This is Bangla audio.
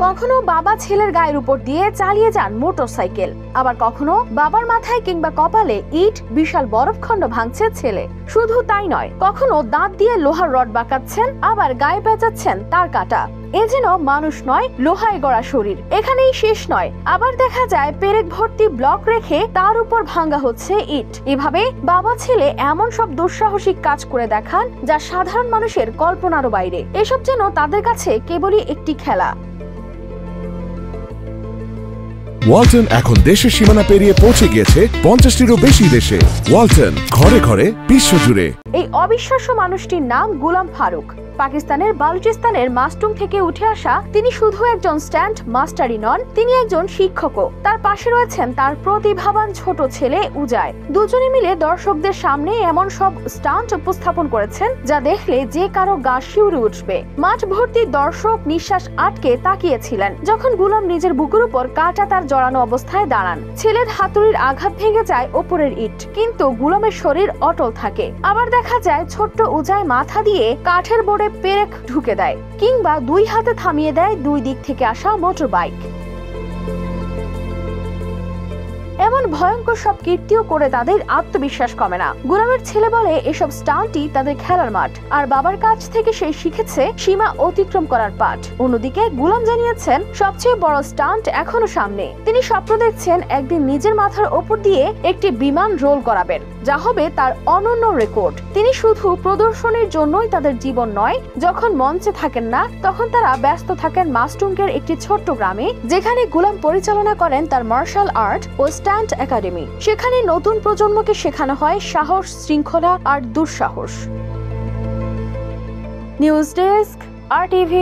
কখনো বাবা ছেলের গায়ের উপর দিয়ে চালিয়ে যান মোটরসাইকেল, আবার কখনো বাবার মাথায় কিংবা কপালে ইট বিশাল বরফখণ্ড ভাঙছে ছেলে। শুধু তাই নয়, কখনো দাঁত দিয়ে লোহার রড বাঁকাচ্ছেন, আবার গায়ে পেঁচাচ্ছেন তার কাটা। এ যেন মানুষ নয়, লোহায় গড়া শরীর। এখানেই শেষ নয়, আবার দেখা যায় পেরেক ভর্তি ব্লক রেখে তার উপর ভাঙ্গা হচ্ছে ইট। এভাবে বাবা ছেলে এমন সব দুঃসাহসিক কাজ করে দেখান যা সাধারণ মানুষের কল্পনারও বাইরে। এসব যেন তাদের কাছে কেবলই একটি খেলা। ওয়ালটন এখন দেশের সীমানা পেরিয়ে পৌঁছে গিয়েছে 50টিরও বেশি দেশে। ওয়ালটন, ঘরে ঘরে, বিশ্বজুড়ে। এই অবিশ্বাস্য মানুষটির নাম গুলাম ফারুক। পাকিস্তানের বালুচিস্তানের মাস্টুং থেকে উঠে আসা তিনি শুধু একজন স্ট্যান্ড মাস্টারই নন, তিনি একজন শিক্ষকও। তার পাশে রয়েছেন তার প্রতিভাবান ছোট ছেলে উজায়। দুজনে মিলে দর্শকদের সামনে এমন সব স্টান্ট উপস্থাপন করেছেন যা দেখলে যে কারো গা শিউরে উঠবে। মাঠ ভর্তি দর্শক নিঃশ্বাস আটকে তাকিয়েছিলেন যখন গুলাম নিজের বুকের উপর কাঁটা তার জড়ানো অবস্থায় দাঁড়ান। ছেলের হাতুড়ির আঘাত ভেঙে যায় ওপরের ইট, কিন্তু গুলামের শরীর অটল থাকে। আবার দেখা যায় ছোট্ট উজায় মাথা দিয়ে কাঠের বোর্ডে পেরেক ঢুকে দেয়, কিংবা দুই হাতে থামিয়ে দেয় দুই দিক থেকে আসা মোটর বাইক। এমন ভয়ঙ্কর সব কীর্তিও করে তাদের আত্মবিশ্বাস কমে না। গুলামের ছেলে বলে এসব স্টান্টই তাদের খেলার মাঠ, আর বাবার কাছ থেকে সে শিখেছে সীমা অতিক্রম করার পাঠ। অন্যদিকে গুলাম জানিয়েছেন সবচেয়ে বড় স্টান্ট এখনো সামনে। তিনি স্বপ্ন দেখছেন একদিন নিজের মাথার ওপর দিয়ে একটি বিমান রোল করাবেন, যা হবে তার অনন্য রেকর্ড। তিনি শুধু প্রদর্শনীর জন্যই তাদের জীবন নয়, যখন মঞ্চে থাকেন না তখন তারা ব্যস্ত থাকেন মাস্টুংয়ের একটি ছোট্ট গ্রামে, যেখানে গুলাম পরিচালনা করেন তার মার্শাল আর্ট ও স্ট্যান্ট একাডেমি। সেখানে নতুন প্রজন্মকে শেখানো হয় সাহস, শৃঙ্খলা আর দুঃসাহস। News desk, RTV।